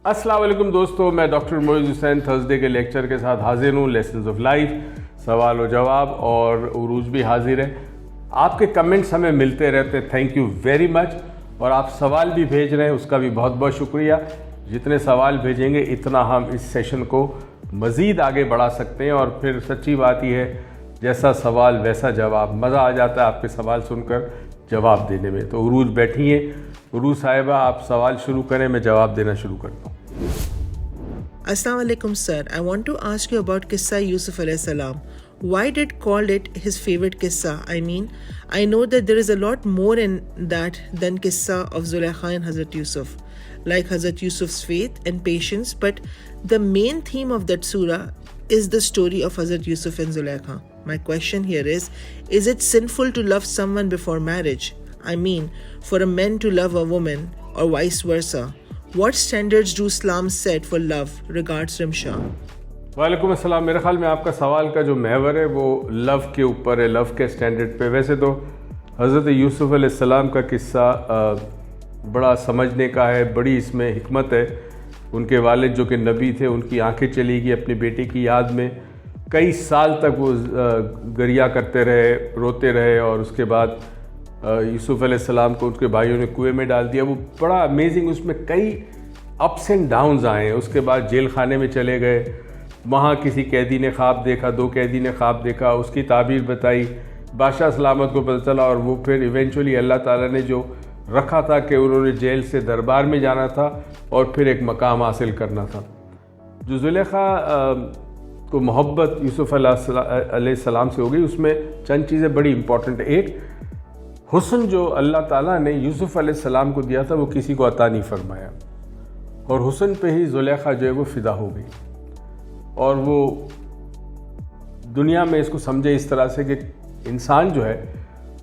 السلام علیکم دوستو، میں ڈاکٹر معیز حسین تھرسڈے کے لیکچر کے ساتھ حاضر ہوں. لیسنز آف لائف، سوال و جواب اور عروج بھی حاضر ہے. آپ کے کمنٹس ہمیں ملتے رہتے ہیں، تھینک یو ویری مچ. اور آپ سوال بھی بھیج رہے ہیں، اس کا بھی بہت بہت شکریہ. جتنے سوال بھیجیں گے اتنا ہم اس سیشن کو مزید آگے بڑھا سکتے ہیں. اور پھر سچی بات یہ ہے، جیسا سوال ویسا جواب. مزہ آ جاتا ہے آپ کے سوال سن کر جواب دینے میں. تو عروج بیٹھی ہیں. عروج صاحبہ، آپ سوال شروع کریں، میں جواب دینا شروع کرتا ہوں. Assalamu alaikum sir. I want to ask you about Qissa Yusuf alayhi salam. Why did called it his favorite Qissa? I mean, I know that there is a lot more in that than Qissa of Zulaikha and Hazrat Yusuf, like Hazrat Yusuf's faith and patience, but the main theme of that surah is the story of Hazrat Yusuf and Zulaikha. My question here is it sinful to love someone before marriage? I mean, for a man to love a woman or vice versa. What standards do Islam set for love? Regards, Rimshah. وعلیکم السلام. میرے خیال میں آپ کا سوال کا جو محور ہے وہ لو کے اوپر ہے، لو کے سٹینڈرڈ پہ. ویسے تو حضرت یوسف علیہ السلام کا قصہ بڑا سمجھنے کا ہے، بڑی اس میں حکمت ہے. ان کے والد جو کہ نبی تھے، ان کی آنکھیں چلی گئی اپنی بیٹی کی یاد میں. کئی سال تک وہ گریہ کرتے رہے، روتے رہے، اور اس کے بعد یوسف علیہ السلام کو ان کے بھائیوں نے کنویں میں ڈال دیا. وہ بڑا امیزنگ، اس میں کئی اپس اینڈ ڈاؤنز آئے ہیں. اس کے بعد جیل خانے میں چلے گئے، وہاں کسی قیدی نے خواب دیکھا، 2 قیدی نے خواب دیکھا، اس کی تعبیر بتائی، بادشاہ سلامت کو پتہ چلا، اور وہ پھر ایونچولی اللہ تعالیٰ نے جو رکھا تھا کہ انہوں نے جیل سے دربار میں جانا تھا اور پھر ایک مقام حاصل کرنا تھا. جو زلیخا کو محبت یوسف علیہ السلام سے ہو گئی، اس میں چند چیزیں بڑی امپورٹنٹ ہیں. ایک، حسن جو اللہ تعالیٰ نے یوسف علیہ السلام کو دیا تھا وہ کسی کو عطا نہیں فرمایا، اور حسن پہ ہی زلیخا جو ہے وہ فدا ہو گئی. اور وہ دنیا میں اس کو سمجھے اس طرح سے کہ انسان جو ہے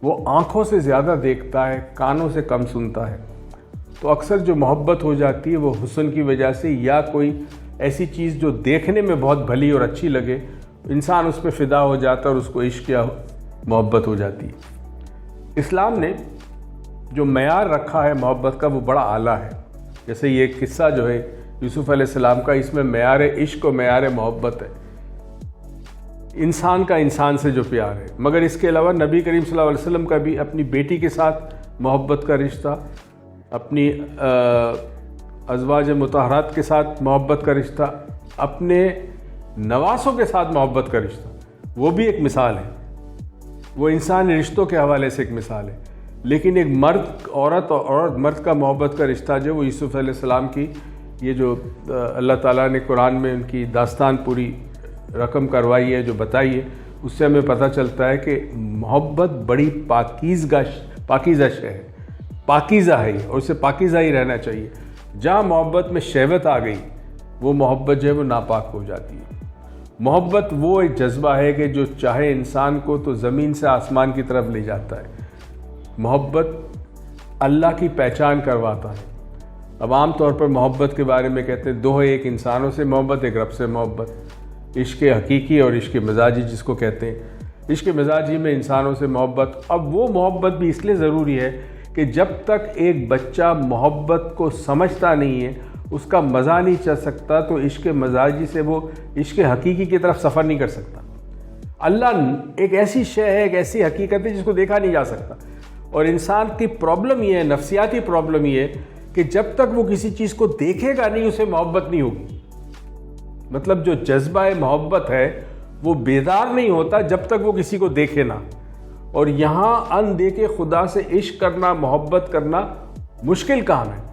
وہ آنکھوں سے زیادہ دیکھتا ہے، کانوں سے کم سنتا ہے. تو اکثر جو محبت ہو جاتی ہے وہ حسن کی وجہ سے، یا کوئی ایسی چیز جو دیکھنے میں بہت بھلی اور اچھی لگے، انسان اس پہ فدا ہو جاتا ہے اور اس کو عشق یا محبت ہو جاتی ہے. اسلام نے جو معیار رکھا ہے محبت کا وہ بڑا اعلیٰ ہے. جیسے یہ قصہ جو ہے یوسف علیہ السلام کا، اس میں معیار عشق و معیار محبت ہے، انسان کا انسان سے جو پیار ہے. مگر اس کے علاوہ نبی کریم صلی اللہ علیہ وسلم کا بھی اپنی بیٹی کے ساتھ محبت کا رشتہ، اپنی ازواج مطہرات کے ساتھ محبت کا رشتہ، اپنے نواسوں کے ساتھ محبت کا رشتہ، وہ بھی ایک مثال ہے. وہ انسانی رشتوں کے حوالے سے ایک مثال ہے. لیکن ایک مرد عورت اور عورت مرد کا محبت کا رشتہ جو وہ یوسف علیہ السلام کی، یہ جو اللہ تعالیٰ نے قرآن میں ان کی داستان پوری رقم کروائی ہے، جو بتائی ہے، اس سے ہمیں پتہ چلتا ہے کہ محبت بڑی پاکیزہ شے ہے، پاکیزہ ہے، اور اسے پاکیزہ ہی رہنا چاہیے. جہاں محبت میں شہوت آ گئی، وہ محبت جو ہے وہ ناپاک ہو جاتی ہے. محبت وہ ایک جذبہ ہے کہ جو چاہے انسان کو تو زمین سے آسمان کی طرف لے جاتا ہے. محبت اللہ کی پہچان کرواتا ہے. اب عام طور پر محبت کے بارے میں کہتے ہیں دو ہے، ایک انسانوں سے محبت، ایک رب سے محبت. عشق حقیقی اور عشق مزاجی جس کو کہتے ہیں. عشق مزاجی میں انسانوں سے محبت. اب وہ محبت بھی اس لیے ضروری ہے کہ جب تک ایک بچہ محبت کو سمجھتا نہیں ہے، اس کا مزہ نہیں چل سکتا، تو عشق مزاجی سے وہ عشق حقیقی کی طرف سفر نہیں کر سکتا. اللہ ایک ایسی شے ہے، ایک ایسی حقیقت ہے جس کو دیکھا نہیں جا سکتا. اور انسان کی پرابلم یہ ہے، نفسیاتی پرابلم یہ ہے کہ جب تک وہ کسی چیز کو دیکھے گا نہیں، اسے محبت نہیں ہوگی. مطلب جو جذبہ محبت ہے وہ بیدار نہیں ہوتا جب تک وہ کسی کو دیکھے نہ. اور یہاں اندیکھے خدا سے عشق کرنا، محبت کرنا مشکل کام ہے.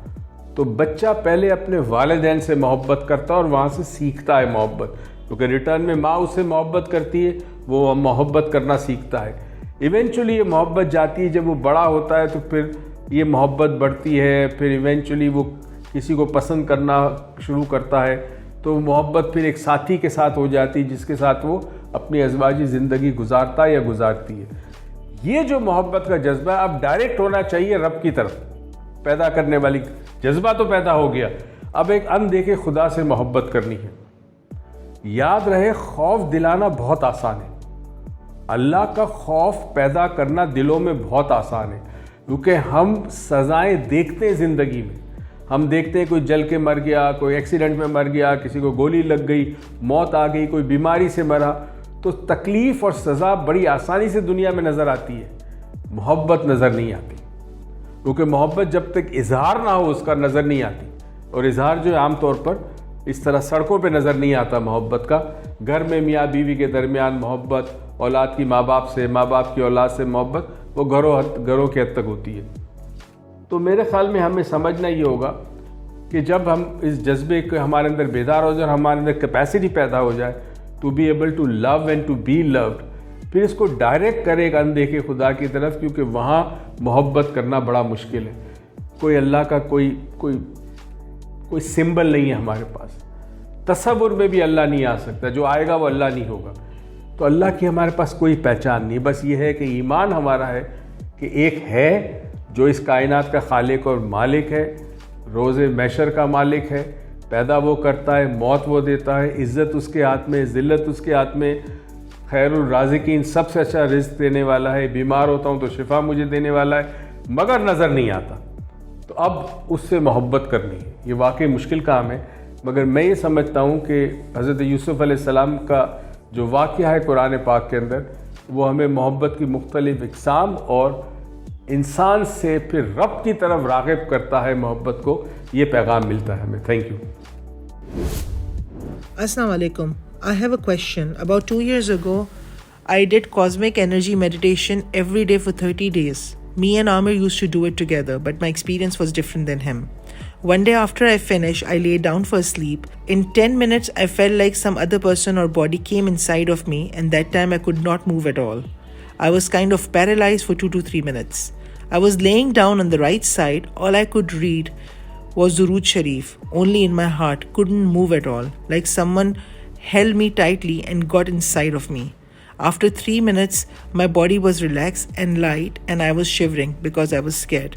تو بچہ پہلے اپنے والدین سے محبت کرتا ہے اور وہاں سے سیکھتا ہے محبت، کیونکہ ریٹرن میں ماں اس سے محبت کرتی ہے، وہ محبت کرنا سیکھتا ہے. ایونچولی یہ محبت جاتی ہے، جب وہ بڑا ہوتا ہے تو پھر یہ محبت بڑھتی ہے، پھر ایونچولی وہ کسی کو پسند کرنا شروع کرتا ہے. تو محبت پھر ایک ساتھی کے ساتھ ہو جاتی ہے جس کے ساتھ وہ اپنی ازواجی زندگی گزارتا ہے یا گزارتی ہے. یہ جو محبت کا جذبہ ہے اب ڈائریکٹ ہونا چاہیے رب کی طرف، پیدا کرنے والی جذبہ تو پیدا ہو گیا، اب ایک اندیکھے خدا سے محبت کرنی ہے. یاد رہے خوف دلانا بہت آسان ہے، اللہ کا خوف پیدا کرنا دلوں میں بہت آسان ہے، کیونکہ ہم سزائیں دیکھتے ہیں زندگی میں. ہم دیکھتے ہیں کوئی جل کے مر گیا, کوئی ایکسیڈنٹ میں مر گیا, کسی کو گولی لگ گئی, موت آ گئی, کوئی بیماری سے مرا, تو تکلیف اور سزا بڑی آسانی سے دنیا میں نظر آتی ہے, محبت نظر نہیں آتی, کیونکہ محبت جب تک اظہار نہ ہو اس کا نظر نہیں آتی. اور اظہار جو ہے عام طور پر اس طرح سڑکوں پہ نظر نہیں آتا محبت کا. گھر میں میاں بیوی کے درمیان محبت, اولاد کی ماں باپ سے, ماں باپ کی اولاد سے محبت, وہ گھروں کی حد تک ہوتی ہے. تو میرے خیال میں ہمیں سمجھنا یہ ہوگا کہ جب ہم اس جذبے کے ہمارے اندر بیدار ہو جائے اور ہمارے اندر کیپیسٹی پیدا ہو جائے to be able to love and to be loved, پھر اس کو ڈائریکٹ کرے ایک اندیکھے خدا کی طرف, کیونکہ وہاں محبت کرنا بڑا مشکل ہے. کوئی اللہ کا کوئی سمبل نہیں ہے ہمارے پاس, تصور میں بھی اللہ نہیں آ سکتا, جو آئے گا وہ اللہ نہیں ہوگا. تو اللہ کی ہمارے پاس کوئی پہچان نہیں, بس یہ ہے کہ ایمان ہمارا ہے کہ ایک ہے جو اس کائنات کا خالق اور مالک ہے, روز محشر کا مالک ہے, پیدا وہ کرتا ہے, موت وہ دیتا ہے, عزت اس کے ہاتھ میں, ذلت اس کے ہاتھ میں, خیر الرازقین سب سے اچھا رزق دینے والا ہے, بیمار ہوتا ہوں تو شفا مجھے دینے والا ہے, مگر نظر نہیں آتا. تو اب اس سے محبت کرنی ہے, یہ واقعی مشکل کام ہے. مگر میں یہ سمجھتا ہوں کہ حضرت یوسف علیہ السلام کا جو واقعہ ہے قرآن پاک کے اندر, وہ ہمیں محبت کی مختلف اقسام اور انسان سے پھر رب کی طرف راغب کرتا ہے محبت کو, یہ پیغام ملتا ہے ہمیں. Thank you. Assalamu alaikum. I have a question. About 2 years ago, I did cosmic energy meditation every day for 30 days. Me and Amir used to do it together, but my experience was different than him. One day after I finished, I lay down for sleep. In 10 minutes, I felt like some other person or body came inside of me, and that time I could not move at all. I was kind of paralyzed for 2 to 3 minutes. I was laying down on the right side. All I could read was Durood Sharif, only in my heart, couldn't move at all, like someone held me tightly and got inside of me. After 3 minutes, my body was relaxed and light, and I was shivering because I was scared.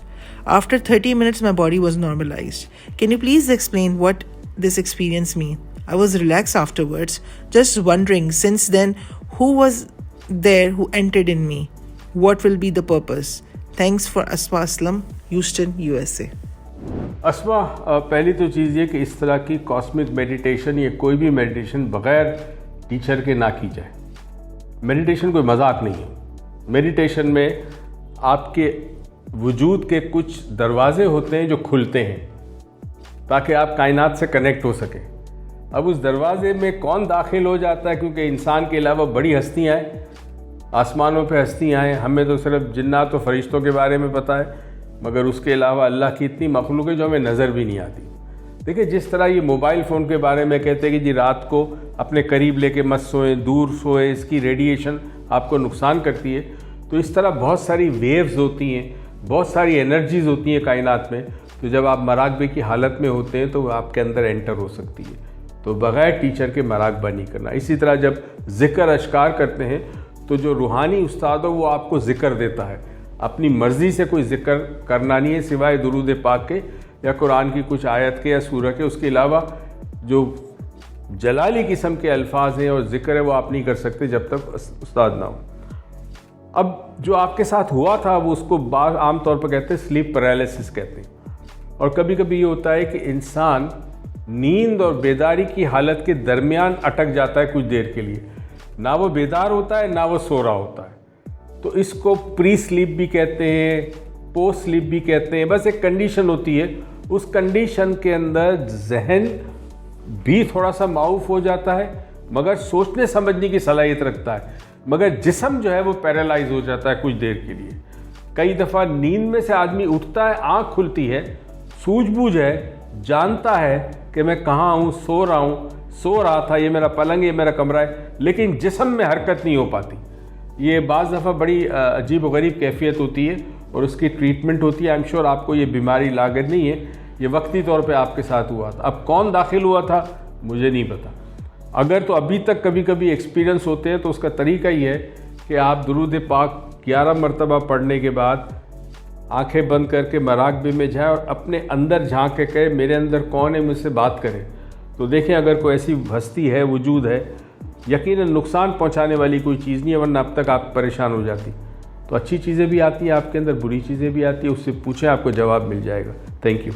After 30 minutes, my body was normalized. Can you please explain what this experience means? I was relaxed afterwards, just wondering, since then, who was there who entered in me? What will be the purpose? Thanks for Asma Aslam, Houston, USA. اسما, پہلی تو چیز یہ کہ اس طرح کی cosmic meditation یا کوئی بھی میڈیٹیشن بغیر ٹیچر کے نہ کی جائے. میڈیٹیشن کوئی مذاق نہیں ہے. میڈیٹیشن میں آپ کے وجود کے کچھ دروازے ہوتے ہیں جو کھلتے ہیں تاکہ آپ کائنات سے کنیکٹ ہو سکیں. اب اس دروازے میں کون داخل ہو جاتا ہے, کیونکہ انسان کے علاوہ بڑی ہستیاں ہیں, آسمانوں پہ ہستیاں ہیں, ہمیں تو صرف جنات و فرشتوں کے بارے میں پتہ ہے, مگر اس کے علاوہ اللہ کی اتنی مخلوق ہے جو ہمیں نظر بھی نہیں آتی. دیکھیں, جس طرح یہ موبائل فون کے بارے میں کہتے ہیں کہ جی رات کو اپنے قریب لے کے مت سوئیں, دور سوئیں, اس کی ریڈیشن آپ کو نقصان کرتی ہے, تو اس طرح بہت ساری ویوز ہوتی ہیں, بہت ساری انرجیز ہوتی ہیں کائنات میں, تو جب آپ مراقبے کی حالت میں ہوتے ہیں تو وہ آپ کے اندر انٹر ہو سکتی ہے. تو بغیر ٹیچر کے مراقبہ نہیں کرنا. اسی طرح جب ذکر اشکار کرتے ہیں تو جو روحانی استاد ہو وہ آپ کو ذکر دیتا ہے, اپنی مرضی سے کوئی ذکر کرنا نہیں ہے سوائے درود پاک کے یا قرآن کی کچھ آیت کے یا سورہ کے. اس کے علاوہ جو جلالی قسم کے الفاظ ہیں اور ذکر ہے وہ آپ نہیں کر سکتے جب تک استاد نہ ہو. اب جو آپ کے ساتھ ہوا تھا وہ اس کو عام طور پر کہتے ہیں سلیپ پیرالائسس کہتے ہیں. اور کبھی کبھی یہ ہوتا ہے کہ انسان نیند اور بیداری کی حالت کے درمیان اٹک جاتا ہے کچھ دیر کے لیے, نہ وہ بیدار ہوتا ہے نہ وہ سو رہا ہوتا ہے. تو اس کو پری سلیپ بھی کہتے ہیں, پوسٹ سلیپ بھی کہتے ہیں. بس ایک کنڈیشن ہوتی ہے, اس کنڈیشن کے اندر ذہن بھی تھوڑا سا معاف ہو جاتا ہے مگر سوچنے سمجھنے کی صلاحیت رکھتا ہے, مگر جسم جو ہے وہ پیرالائز ہو جاتا ہے کچھ دیر کے لیے. کئی دفعہ نیند میں سے آدمی اٹھتا ہے, آنکھ کھلتی ہے, سوجھ بوجھ ہے, جانتا ہے کہ میں کہاں ہوں, سو رہا ہوں, سو رہا تھا, یہ میرا پلنگ ہے, یہ میرا کمرہ ہے, لیکن جسم میں حرکت نہیں ہو پاتی. یہ بعض دفعہ بڑی عجیب و غریب کیفیت ہوتی ہے اور اس کی ٹریٹمنٹ ہوتی ہے. آئی ایم شیور آپ کو یہ بیماری لاگت نہیں ہے, یہ وقتی طور پہ آپ کے ساتھ ہوا تھا. اب کون داخل ہوا تھا مجھے نہیں پتا. اگر تو ابھی تک کبھی کبھی ایکسپیرینس ہوتے ہیں تو اس کا طریقہ یہ ہے کہ آپ درود پاک 11 مرتبہ پڑھنے کے بعد آنکھیں بند کر کے مراقبے میں جائیں اور اپنے اندر جھانک کے کہے میرے اندر کون ہے, مجھ سے بات کرے. تو دیکھیں اگر کوئی ایسی ہستی ہے, وجود ہے, یقیناً نقصان پہنچانے والی کوئی چیز نہیں ہے, ورنہ اب تک آپ پریشان ہو جاتی. تو اچھی چیزیں بھی آتی ہیں آپ کے اندر, بری چیزیں بھی آتی ہیں, اس سے پوچھیں آپ کو جواب مل جائے گا. Thank you.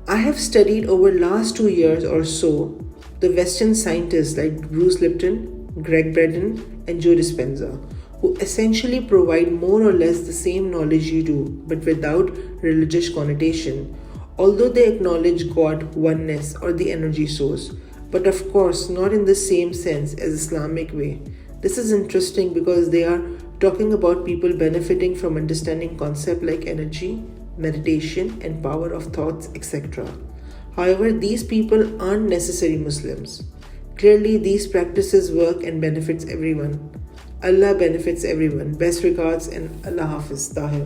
I have studied over last 2 years or so the Western scientists like Bruce Lipton, Greg Braden, and Joe Dispenza, who essentially provide more or less the same knowledge you do, but without religious connotation, although they acknowledge God, oneness, or the energy source, but of course not in the same sense as Islamic way. This is interesting because they are talking about people benefiting from understanding concepts like energy, meditation, and power of thoughts, etc. However, these people aren't necessarily Muslims. Clearly, these practices work and benefits everyone. Allah benefits everyone. Best regards and Allah Hafiz. Tahir.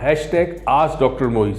#AskDrMoiz,